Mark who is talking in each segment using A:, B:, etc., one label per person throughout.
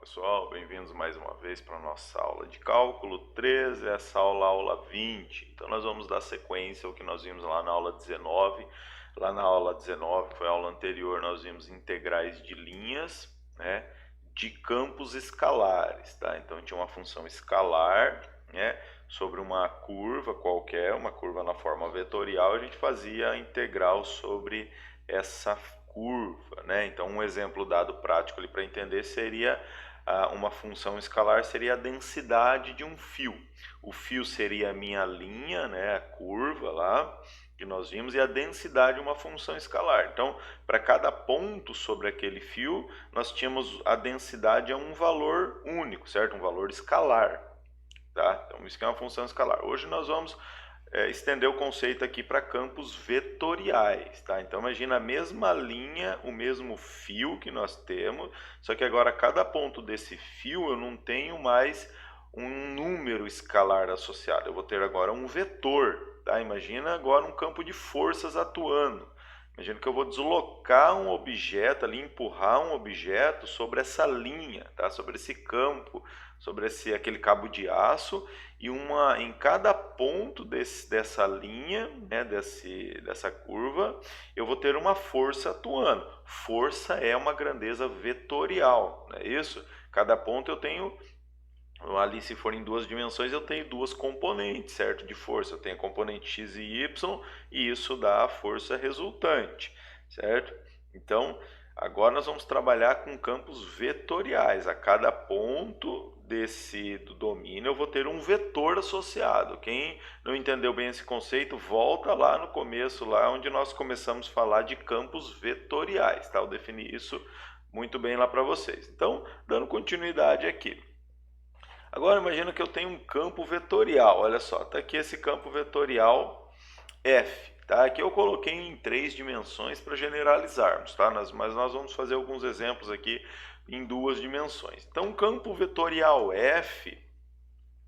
A: pessoal, bem-vindos mais uma vez para a nossa aula de cálculo 3, essa aula 20. Então nós vamos dar sequência ao que nós vimos lá na aula 19. Lá na aula 19, que foi a aula anterior, nós vimos integrais de linhas, né, de campos escalares, tá? Então tinha uma função escalar, né, sobre uma curva qualquer, uma curva na forma vetorial, a gente fazia a integral sobre essa curva, né? Então um exemplo dado prático ali para entender seria uma função escalar seria a densidade de um fio. O fio seria a minha linha, né, a curva lá que nós vimos, e a densidade uma função escalar. Então, para cada ponto sobre aquele fio, nós tínhamos a densidade a um valor único, certo? Um valor escalar, tá? Então isso que é uma função escalar. Hoje nós vamos estender o conceito aqui para campos vetoriais, tá? Então imagina a mesma linha, o mesmo fio que nós temos, só que agora cada ponto desse fio eu não tenho mais um número escalar associado, eu vou ter agora um vetor, tá? Imagina agora um campo de forças atuando. Imagina que eu vou deslocar um objeto ali, empurrar um objeto sobre essa linha, tá? Sobre esse campo, sobre aquele cabo de aço, e em cada ponto dessa linha, né, dessa curva, eu vou ter uma força atuando. Força é uma grandeza vetorial, não é isso? Cada ponto eu tenho, ali se for em duas dimensões, eu tenho duas componentes, certo? De força, eu tenho a componente x e y, e isso dá a força resultante, certo? Então, agora nós vamos trabalhar com campos vetoriais. A cada ponto do domínio eu vou ter um vetor associado. Quem não entendeu bem esse conceito, volta lá no começo, lá onde nós começamos a falar de campos vetoriais, tá? Eu defini isso muito bem lá para vocês. Então, dando continuidade aqui. Agora imagina que eu tenho um campo vetorial, olha só, está aqui esse campo vetorial F, tá? Aqui eu coloquei em 3 dimensões para generalizarmos, tá? Mas nós vamos fazer alguns exemplos aqui em 2 dimensões. Então o campo vetorial F,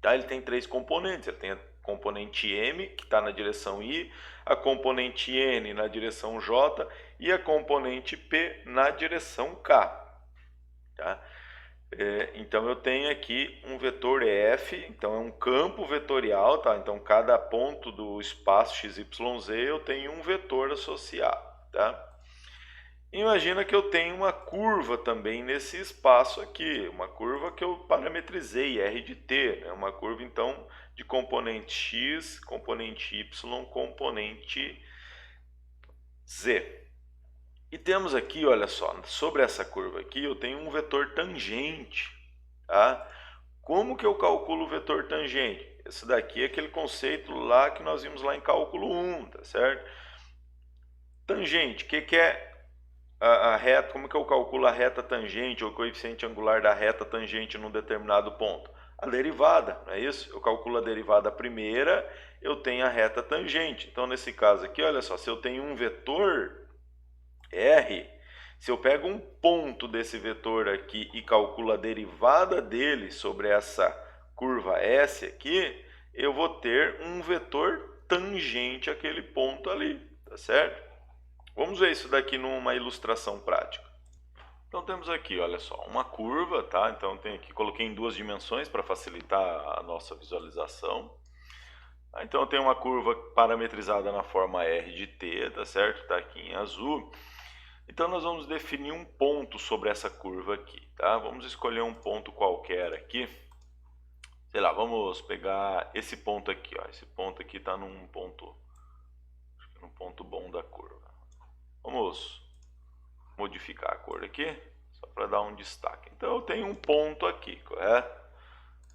A: tá? Ele tem 3 componentes, ele tem a componente M, que está na direção I, a componente N na direção J e a componente P na direção K, tá? Então eu tenho aqui um vetor F, então é um campo vetorial, tá? Então cada ponto do espaço XYZ eu tenho um vetor associado, tá? Imagina que eu tenho uma curva também nesse espaço aqui, uma curva que eu parametrizei, R de t, né? Uma curva então de componente x, componente y, componente z. E temos aqui, olha só, sobre essa curva aqui eu tenho um vetor tangente, tá? Como que eu calculo o vetor tangente? Esse daqui é aquele conceito lá que nós vimos lá em cálculo 1, tá certo? Tangente, o que é a reta? Como que eu calculo a reta tangente ou o coeficiente angular da reta tangente num determinado ponto? A derivada, não é isso? Eu calculo a derivada primeira, eu tenho a reta tangente. Então nesse caso aqui, olha só, se eu tenho um vetor R, se eu pego um ponto desse vetor aqui e calculo a derivada dele sobre essa curva S aqui, eu vou ter um vetor tangente àquele ponto ali, tá certo? Vamos ver isso daqui numa ilustração prática. Então temos aqui, olha só, uma curva, tá? Então tem aqui, coloquei em 2 dimensões para facilitar a nossa visualização. Então eu tenho uma curva parametrizada na forma R de t, tá certo? Tá aqui em azul. Então nós vamos definir um ponto sobre essa curva aqui, tá? Vamos escolher um ponto qualquer aqui. Sei lá, vamos pegar esse ponto aqui, ó. Esse ponto aqui está num ponto bom da curva. Vamos modificar a cor aqui, só para dar um destaque. Então eu tenho um ponto aqui, correto?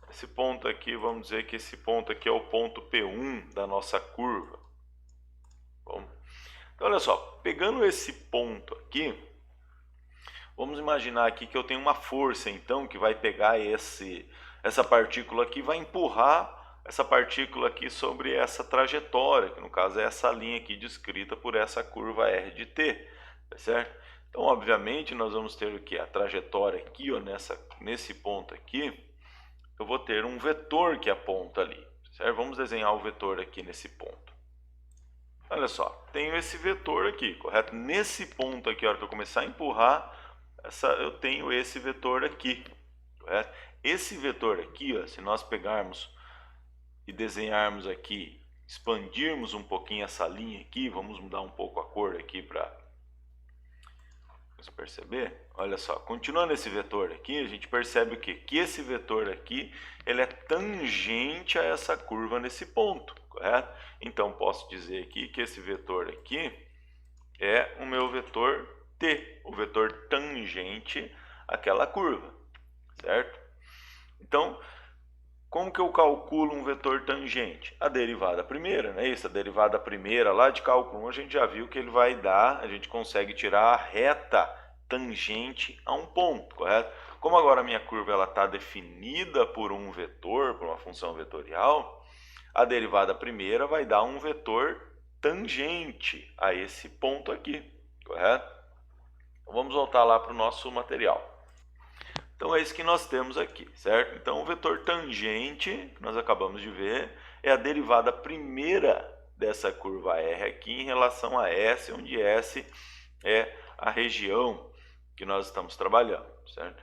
A: Esse ponto aqui, vamos dizer que esse ponto aqui é o ponto P1 da nossa curva. Bom, então olha só, pegando esse ponto aqui, vamos imaginar aqui que eu tenho uma força, então, que vai pegar essa partícula aqui e vai empurrar essa partícula aqui sobre essa trajetória, que no caso é essa linha aqui descrita por essa curva R de t, tá certo? Então, obviamente, nós vamos ter o que? A trajetória aqui, ó, nesse ponto aqui, eu vou ter um vetor que aponta ali, certo? Vamos desenhar o vetor aqui nesse ponto. Olha só, tenho esse vetor aqui, correto? Nesse ponto aqui, a hora que eu começar a empurrar, eu tenho esse vetor aqui, correto? Esse vetor aqui, ó, se nós pegarmos e desenharmos aqui, expandirmos um pouquinho essa linha aqui, vamos mudar um pouco a cor aqui para você perceber. Olha só, continuando esse vetor aqui, a gente percebe o quê? Que esse vetor aqui, ele é tangente a essa curva nesse ponto, correto? Então, posso dizer aqui que esse vetor aqui é o meu vetor t, o vetor tangente àquela curva, certo? Então, como que eu calculo um vetor tangente? A derivada primeira, não é isso? A derivada primeira lá de cálculo 1, a gente já viu que ele vai dar, a gente consegue tirar a reta tangente a um ponto, correto? Como agora a minha curva está definida por um vetor, por uma função vetorial, a derivada primeira vai dar um vetor tangente a esse ponto aqui, correto? Então, vamos voltar lá para o nosso material. Então é isso que nós temos aqui, certo? Então o vetor tangente, que nós acabamos de ver, é a derivada primeira dessa curva R aqui em relação a S, onde S é a região que nós estamos trabalhando, certo?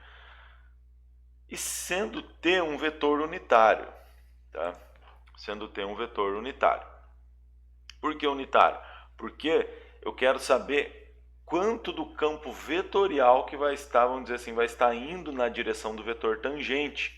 A: E sendo T um vetor unitário, tá? Sendo T um vetor unitário. Por que unitário? Porque eu quero saber quanto do campo vetorial que vai estar, vamos dizer assim, vai estar indo na direção do vetor tangente.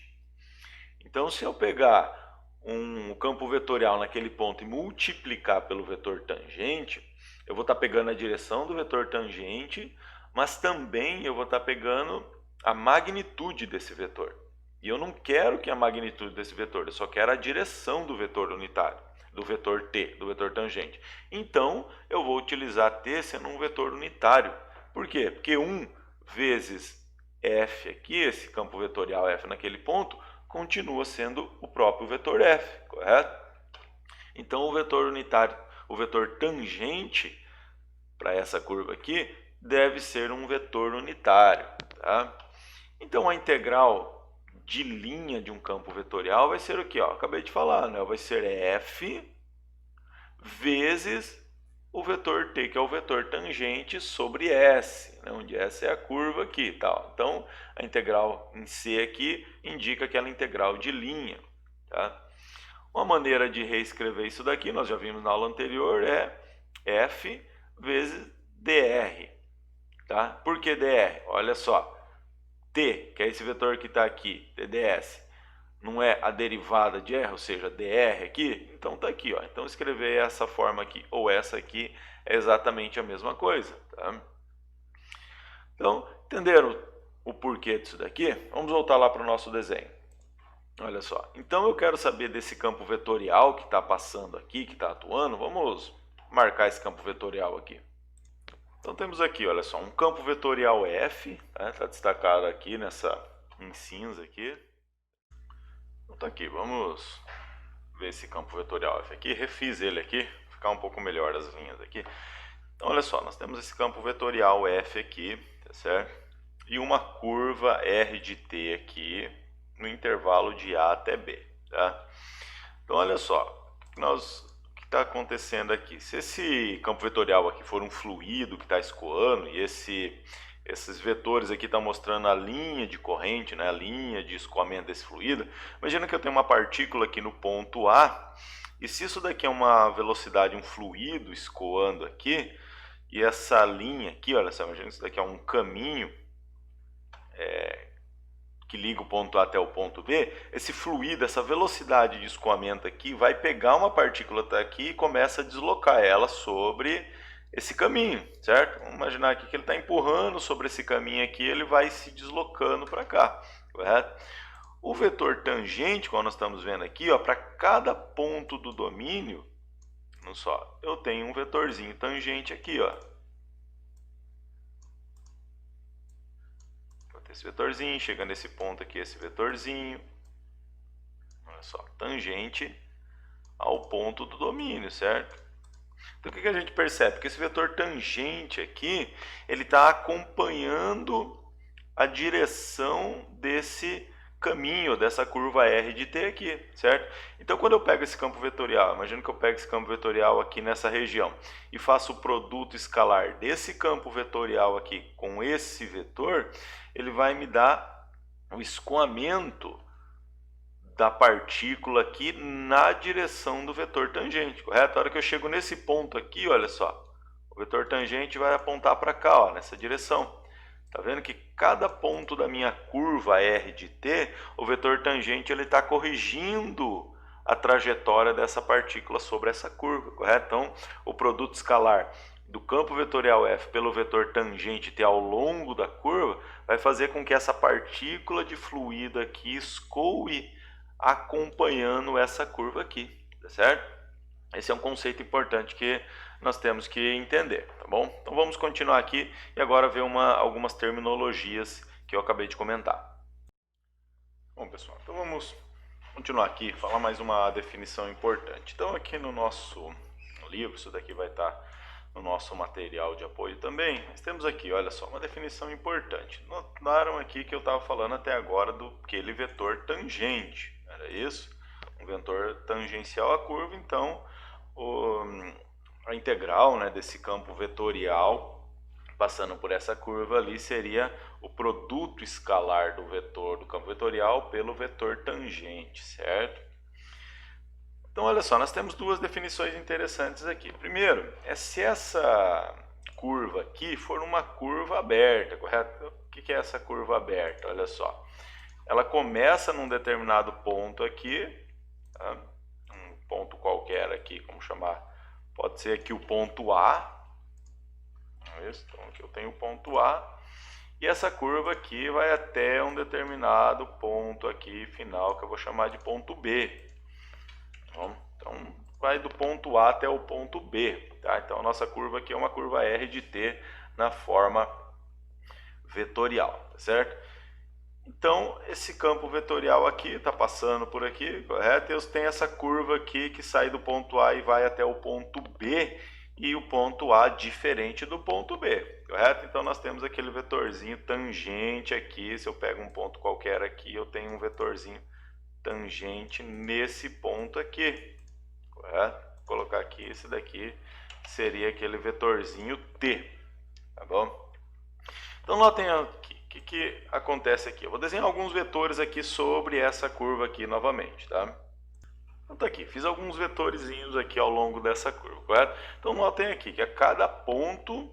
A: Então, se eu pegar um campo vetorial naquele ponto e multiplicar pelo vetor tangente, eu vou estar pegando a direção do vetor tangente, mas também eu vou estar pegando a magnitude desse vetor. E eu não quero que a magnitude desse vetor, eu só quero a direção do vetor unitário, do vetor t, do vetor tangente. Então, eu vou utilizar t sendo um vetor unitário. Por quê? Porque 1 vezes f aqui, esse campo vetorial f naquele ponto, continua sendo o próprio vetor f, correto? Então, o vetor unitário, o vetor tangente para essa curva aqui, deve ser um vetor unitário, tá? Então, a integral de linha de um campo vetorial vai ser o que? Acabei de falar, né? Vai ser f vezes o vetor t, que é o vetor tangente, sobre S, né? Onde S é a curva aqui. Tal. Então, a integral em C aqui indica aquela integral de linha. Tá? Uma maneira de reescrever isso daqui, nós já vimos na aula anterior, é f vezes dr. Tá? Por que dr? Olha só. T, que é esse vetor que está aqui, TDS, não é a derivada de R, ou seja, dr aqui? Então está aqui. Ó. Então escrever essa forma aqui ou essa aqui é exatamente a mesma coisa. Tá? Então, entenderam o porquê disso daqui? Vamos voltar lá para o nosso desenho. Olha só. Então eu quero saber desse campo vetorial que está passando aqui, que está atuando. Vamos marcar esse campo vetorial aqui. Então temos aqui, olha só, um campo vetorial F, está destacado aqui em cinza aqui. Então tá aqui, vamos ver esse campo vetorial F aqui, refiz ele aqui, ficar um pouco melhor as linhas aqui. Então olha só, nós temos esse campo vetorial F aqui, tá certo? E uma curva R de T aqui, no intervalo de A até B, tá? Então olha só, o que está acontecendo aqui? Se esse campo vetorial aqui for um fluido que está escoando e esses vetores aqui estão mostrando a linha de corrente, né, a linha de escoamento desse fluido, imagina que eu tenho uma partícula aqui no ponto A, e se isso daqui é uma velocidade, um fluido escoando aqui, e essa linha aqui, olha só, imagina que isso daqui é um caminho que liga o ponto A até o ponto B, esse fluido, essa velocidade de escoamento aqui vai pegar uma partícula que está aqui e começa a deslocar ela sobre esse caminho, certo? Vamos imaginar aqui que ele está empurrando sobre esse caminho aqui, ele vai se deslocando para cá, correto? O vetor tangente, como nós estamos vendo aqui, para cada ponto do domínio, não só, eu tenho um vetorzinho tangente aqui, esse vetorzinho, chega nesse ponto aqui, esse vetorzinho, olha só, tangente ao ponto do domínio, certo? Então o que a gente percebe? Que esse vetor tangente aqui, ele está acompanhando a direção desse caminho, dessa curva R de T aqui, certo? Então quando eu pego esse campo vetorial, imagina que eu pego esse campo vetorial aqui nessa região e faço o produto escalar desse campo vetorial aqui com esse vetor, ele vai me dar o escoamento da partícula aqui na direção do vetor tangente, correto? A hora que eu chego nesse ponto aqui, olha só, o vetor tangente vai apontar para cá, ó, nessa direção. Tá vendo que cada ponto da minha curva R de t, o vetor tangente ele está corrigindo a trajetória dessa partícula sobre essa curva, correto? Então, o produto escalar do campo vetorial F pelo vetor tangente t ao longo da curva vai fazer com que essa partícula de fluido aqui escoe acompanhando essa curva aqui, tá certo? Esse é um conceito importante que nós temos que entender, tá bom? Então vamos continuar aqui e agora ver algumas terminologias que eu acabei de comentar. Bom, pessoal, então vamos continuar aqui, falar mais uma definição importante. Então aqui no nosso livro, isso daqui vai estar no nosso material de apoio também, nós temos aqui, olha só, uma definição importante. Notaram aqui que eu estava falando até agora do aquele vetor tangente, era isso? Um vetor tangencial à curva, então a integral, né, desse campo vetorial passando por essa curva ali seria o produto escalar do vetor do campo vetorial pelo vetor tangente, certo? Então olha só, nós temos duas definições interessantes aqui. Primeiro, é se essa curva aqui for uma curva aberta, correto? O que é essa curva aberta? Olha só, ela começa num determinado ponto aqui, tá? Um ponto qualquer aqui, como chamar, pode ser aqui o ponto A, então aqui eu tenho o ponto A, e essa curva aqui vai até um determinado ponto aqui final, que eu vou chamar de ponto B. Então vai do ponto A até o ponto B, tá? Então a nossa curva aqui é uma curva R de t na forma vetorial, tá certo? Então esse campo vetorial aqui está passando por aqui, correto? Eu tenho essa curva aqui que sai do ponto A e vai até o ponto B, e o ponto A diferente do ponto B, correto? Então nós temos aquele vetorzinho tangente aqui. Se eu pego um ponto qualquer aqui, eu tenho um vetorzinho tangente nesse ponto aqui, correto? Vou colocar aqui, esse daqui seria aquele vetorzinho T, tá bom? Então notem aqui, o que acontece aqui? Eu vou desenhar alguns vetores aqui sobre essa curva aqui novamente, tá? Então tá aqui, fiz alguns vetorzinhos aqui ao longo dessa curva, correto? Então notem aqui que a cada ponto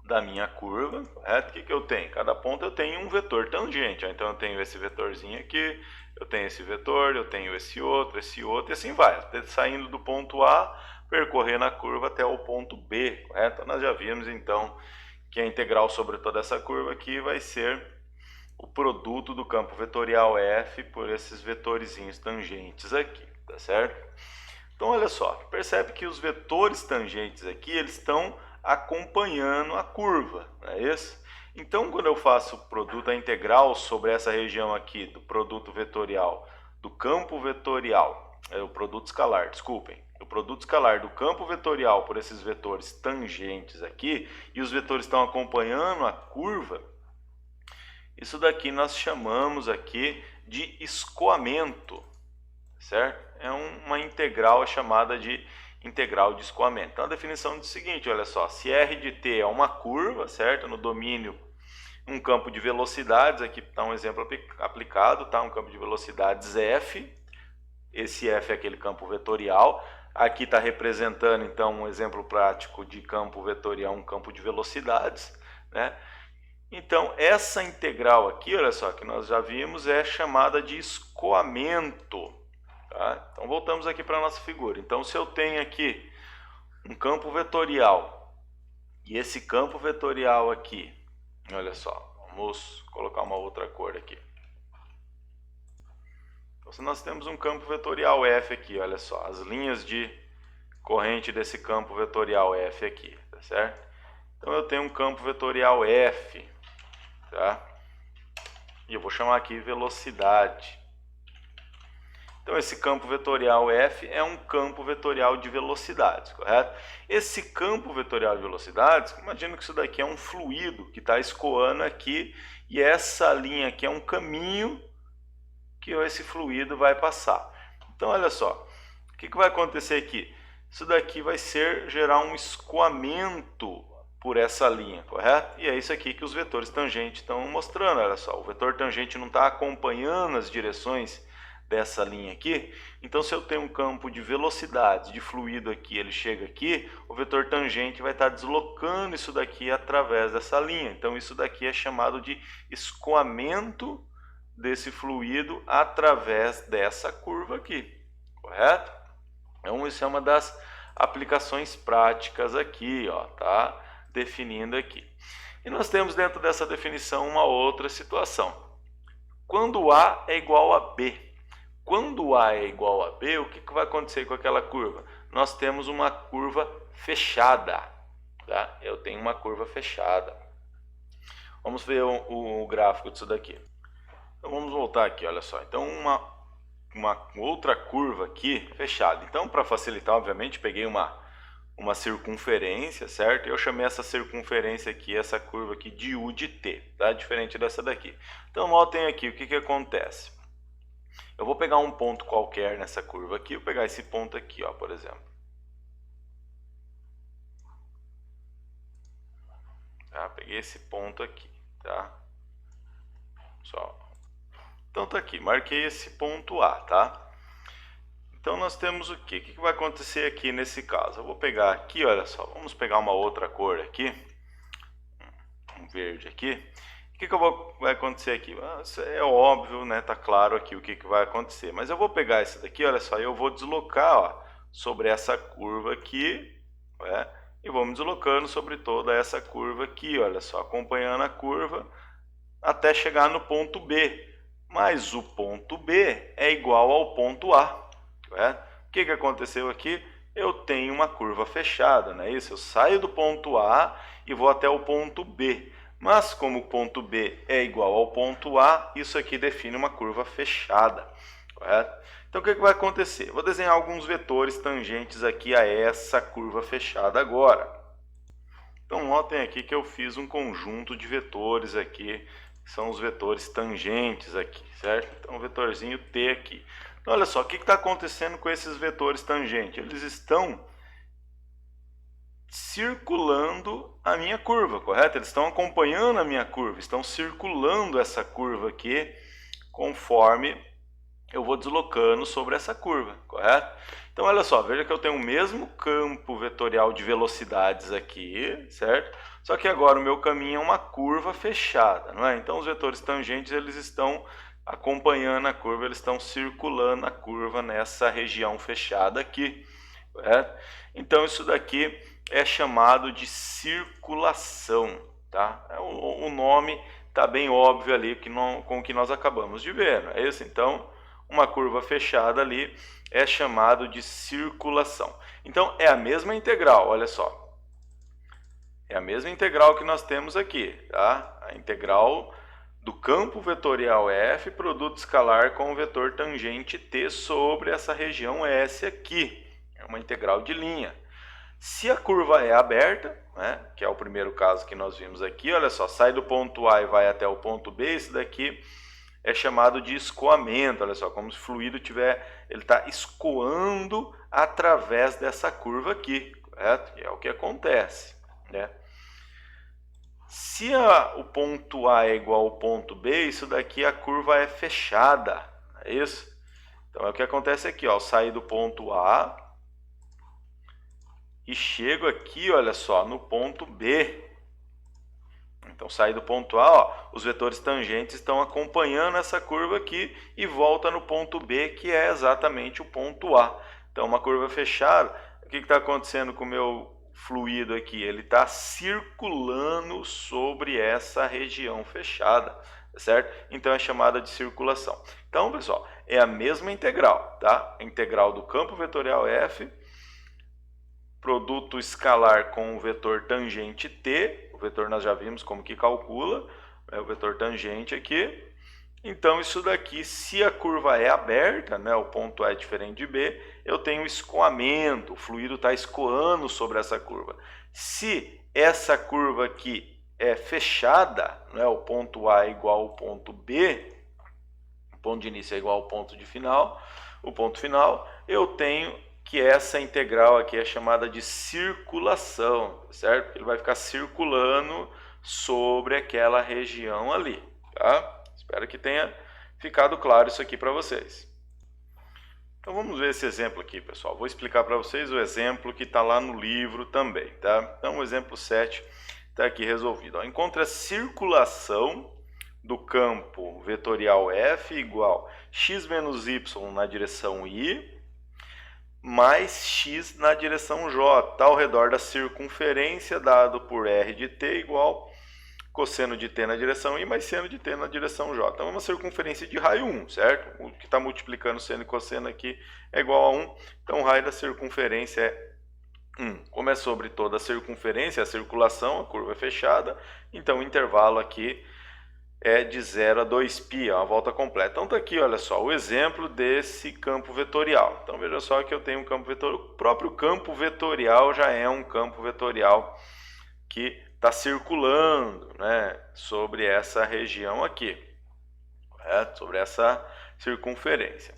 A: da minha curva, correto? O que eu tenho? Cada ponto eu tenho um vetor tangente, ó. Então eu tenho esse vetorzinho aqui, eu tenho esse vetor, eu tenho esse outro, e assim vai. Saindo do ponto A, percorrendo a curva até o ponto B, correto? Nós já vimos então que a integral sobre toda essa curva aqui vai ser o produto do campo vetorial F por esses vetorzinhos tangentes aqui, tá certo? Então olha só, percebe que os vetores tangentes aqui, eles estão acompanhando a curva, não é isso? Então quando eu faço o produto, a integral sobre essa região aqui do produto vetorial, do campo vetorial, o produto escalar, desculpem, o produto escalar do campo vetorial por esses vetores tangentes aqui, e os vetores estão acompanhando a curva, isso daqui nós chamamos aqui de escoamento, certo? É uma integral chamada de integral de escoamento. Então a definição diz o seguinte, olha só, se R de t é uma curva, certo? No domínio, um campo de velocidades, aqui está um exemplo aplicado, tá? Um campo de velocidades F, esse F é aquele campo vetorial, aqui está representando então um exemplo prático de campo vetorial, um campo de velocidades, né? Então, essa integral aqui, olha só, que nós já vimos, é chamada de escoamento. Tá? Então, voltamos aqui para a nossa figura. Então, se eu tenho aqui um campo vetorial, e esse campo vetorial aqui, olha só, vamos colocar uma outra cor aqui. Então, se nós temos um campo vetorial F aqui, olha só, as linhas de corrente desse campo vetorial F aqui, tá certo? Então, eu tenho um campo vetorial F, tá? E eu vou chamar aqui velocidade. Então esse campo vetorial F é um campo vetorial de velocidades, correto? Esse campo vetorial de velocidades, imagina que isso daqui é um fluido que está escoando aqui, e essa linha aqui é um caminho que esse fluido vai passar. Então olha só, o que vai acontecer aqui? Isso daqui vai gerar um escoamento por essa linha, correto? E é isso aqui que os vetores tangentes estão mostrando, olha só, o vetor tangente não está acompanhando as direções dessa linha aqui, então se eu tenho um campo de velocidade de fluido aqui, ele chega aqui, o vetor tangente vai estar deslocando isso daqui através dessa linha, então isso daqui é chamado de escoamento desse fluido através dessa curva aqui, correto? Então isso é uma das aplicações práticas aqui, ó, tá? Definindo aqui. E nós temos dentro dessa definição uma outra situação. Quando A é igual a B. Quando A é igual a B, o que vai acontecer com aquela curva? Nós temos uma curva fechada, tá? Eu tenho uma curva fechada. Vamos ver o gráfico disso daqui. Então vamos voltar aqui, olha só. Então uma outra curva aqui fechada. Então, para facilitar, obviamente, peguei uma circunferência, certo? Eu chamei essa circunferência aqui, essa curva aqui, de U de T, tá? Diferente dessa daqui. Então, notem aqui o que acontece. Eu vou pegar um ponto qualquer nessa curva aqui, vou pegar esse ponto aqui, ó, por exemplo. Tá? Peguei esse ponto aqui, tá? Só. Então tá aqui, marquei esse ponto A, tá? Então nós temos o quê? O que vai acontecer aqui nesse caso? Eu vou pegar aqui, olha só, vamos pegar uma outra cor aqui, um verde aqui. O que vai acontecer aqui? Isso é óbvio, né? Tá claro aqui o que vai acontecer. Mas eu vou pegar esse daqui, olha só, eu vou deslocar, ó, sobre essa curva aqui, né? E vou me deslocando sobre toda essa curva aqui, olha só, acompanhando a curva até chegar no ponto B. Mas o ponto B é igual ao ponto A. Correto? O que aconteceu aqui? Eu tenho uma curva fechada, não é isso? Eu saio do ponto A e vou até o ponto B. Mas como o ponto B é igual ao ponto A, isso aqui define uma curva fechada. Correto? Então o que vai acontecer? Eu vou desenhar alguns vetores tangentes aqui a essa curva fechada agora. Então notem aqui que eu fiz um conjunto de vetores aqui, que são os vetores tangentes aqui, certo? Então o vetorzinho T aqui. Então, olha só, o que está acontecendo com esses vetores tangentes? Eles estão circulando a minha curva, correto? Eles estão acompanhando a minha curva, estão circulando essa curva aqui conforme eu vou deslocando sobre essa curva, correto? Então, olha só, veja que eu tenho o mesmo campo vetorial de velocidades aqui, certo? Só que agora o meu caminho é uma curva fechada, não é? Então, os vetores tangentes, eles estão acompanhando a curva, eles estão circulando a curva nessa região fechada aqui, correto? Então, isso daqui é chamado de circulação, tá? O nome está bem óbvio ali com o que nós acabamos de ver, não é isso? Então, uma curva fechada ali é chamado de circulação. Então, é a mesma integral, olha só. É a mesma integral que nós temos aqui, tá? A integral do campo vetorial F, produto escalar com o vetor tangente T sobre essa região S aqui. É uma integral de linha. Se a curva é aberta, né, que é o primeiro caso que nós vimos aqui, olha só, sai do ponto A e vai até o ponto B, isso daqui é chamado de escoamento, olha só, como se o fluido ele está escoando através dessa curva aqui, correto? Que é o que acontece, né? Se o ponto A é igual ao ponto B, isso daqui a curva é fechada, é isso? Então é o que acontece aqui, ó, eu saio do ponto A e chego aqui, olha só, no ponto B. Então saí do ponto A, ó, os vetores tangentes estão acompanhando essa curva aqui e volta no ponto B, que é exatamente o ponto A. Então uma curva fechada, o que está acontecendo com o meu fluido aqui? Ele está circulando sobre essa região fechada, certo? Então é chamada de circulação. Então, pessoal, é a mesma integral, tá? A integral do campo vetorial F, produto escalar com o vetor tangente T, o vetor nós já vimos como que calcula, né, o vetor tangente aqui. Então isso daqui, se a curva é aberta, né, o ponto A é diferente de B, eu tenho escoamento, o fluido está escoando sobre essa curva. Se essa curva aqui é fechada, né, o ponto A é igual ao ponto B, o ponto de início é igual ao ponto de final, o ponto final, eu tenho que essa integral aqui é chamada de circulação, certo? Ele vai ficar circulando sobre aquela região ali, tá? Espero que tenha ficado claro isso aqui para vocês. Então vamos ver esse exemplo aqui, pessoal. Vou explicar para vocês o exemplo que está lá no livro também, tá? Então o exemplo 7 está aqui resolvido. Ó, encontre a circulação do campo vetorial F igual x menos y na direção I mais x na direção J, ao redor da circunferência dado por R de t igual cosseno de t na direção I mais seno de t na direção J. Então é uma circunferência de raio 1, certo? O que está multiplicando seno e cosseno aqui é igual a 1, então o raio da circunferência é 1. Como é sobre toda a circunferência, a circulação, a curva é fechada, então o intervalo aqui é de 0 a 2π, é uma volta completa. Então está aqui, olha só, o exemplo desse campo vetorial. Então veja só que eu tenho um campo vetorial, o próprio campo vetorial já é um campo vetorial que está circulando, né, sobre essa região aqui, correto? Sobre essa circunferência.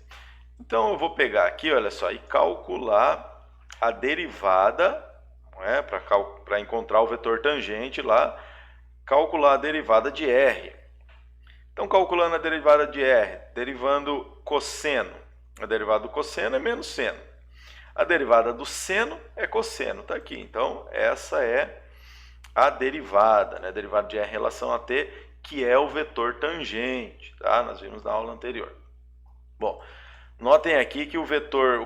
A: Então eu vou pegar aqui, olha só, e calcular a derivada, né, para encontrar o vetor tangente lá, calcular a derivada de R. Então, calculando a derivada de R, derivando cosseno. A derivada do cosseno é menos seno. A derivada do seno é cosseno, está aqui. Então, essa é a derivada, né? A derivada de R em relação a t, que é o vetor tangente, tá? Nós vimos na aula anterior. Bom, notem aqui que o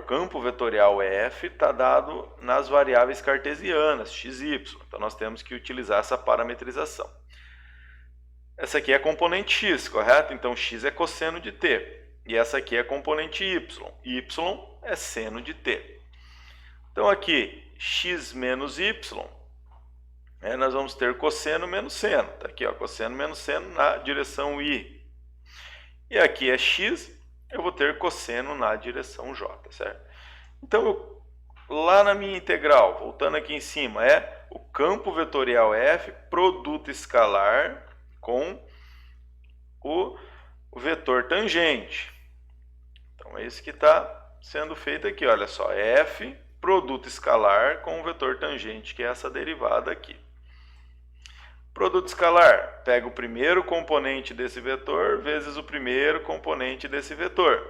A: campo vetorial F está dado nas variáveis cartesianas, x e y. Então, nós temos que utilizar essa parametrização. Essa aqui é a componente x, correto? Então, x é cosseno de t. E essa aqui é a componente y. Y é seno de t. Então, aqui, x menos y, nós vamos ter cosseno menos seno. Está aqui, ó, cosseno menos seno na direção I. E aqui é x, eu vou ter cosseno na direção J, certo? Então, lá na minha integral, voltando aqui em cima, é o campo vetorial F, produto escalar com o vetor tangente. Então, é isso que está sendo feito aqui, olha só, F, produto escalar com o vetor tangente, que é essa derivada aqui. Produto escalar, pega o primeiro componente desse vetor vezes o primeiro componente desse vetor.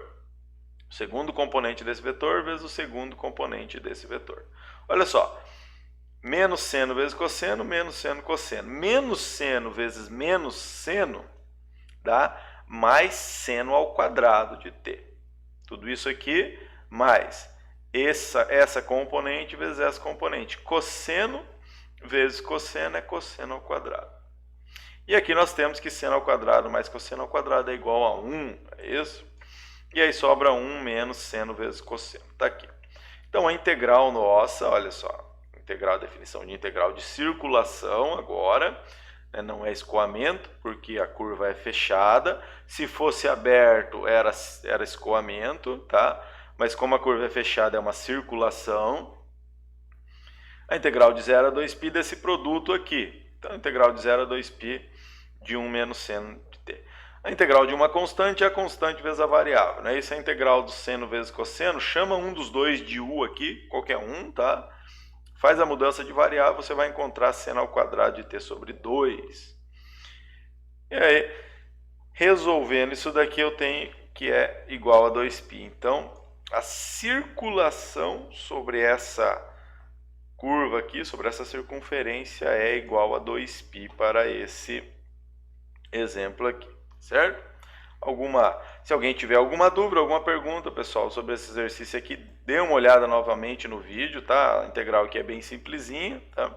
A: O segundo componente desse vetor vezes o segundo componente desse vetor. Olha só, menos seno vezes cosseno, menos seno cosseno. Menos seno vezes menos seno dá mais seno ao quadrado de t. Tudo isso aqui mais essa componente vezes essa componente. Cosseno vezes cosseno é cosseno ao quadrado. E aqui nós temos que seno ao quadrado mais cosseno ao quadrado é igual a 1, é isso? E aí sobra 1 menos seno vezes cosseno. Está aqui. Então a integral nossa, olha só, definição de integral de circulação agora, né, não é escoamento, porque a curva é fechada. Se fosse aberto, era escoamento, tá? Mas como a curva é fechada, é uma circulação. A integral de 0 a 2π desse produto aqui. Então, a integral de 0 a 2π de 1 menos seno de t. A integral de uma constante é a constante vezes a variável, né? Isso é a integral do seno vezes cosseno. Chama um dos dois de u aqui, qualquer um, tá? Faz a mudança de variável, você vai encontrar seno ao quadrado de t sobre 2. E aí, resolvendo isso daqui, eu tenho que é igual a 2π. Então, a circulação sobre essa curva aqui, sobre essa circunferência, é igual a 2π para esse exemplo aqui, certo? Se alguém tiver alguma dúvida, alguma pergunta, pessoal, sobre esse exercício aqui, dê uma olhada novamente no vídeo, tá? A integral aqui é bem simplesinha, tá?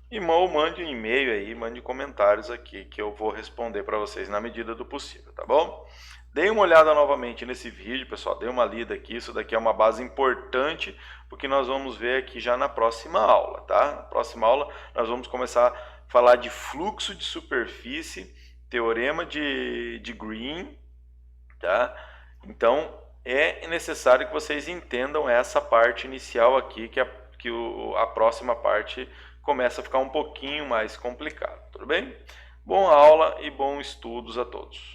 A: E mande um e-mail aí, mande comentários aqui, que eu vou responder para vocês na medida do possível, tá bom? Dê uma olhada novamente nesse vídeo, pessoal, dê uma lida aqui, isso daqui é uma base importante, porque nós vamos ver aqui já na próxima aula, tá? Na próxima aula nós vamos começar a falar de fluxo de superfície, teorema de Green, tá? Então, é necessário que vocês entendam essa parte inicial aqui, que a próxima parte começa a ficar um pouquinho mais complicada, tudo bem? Boa aula e bons estudos a todos.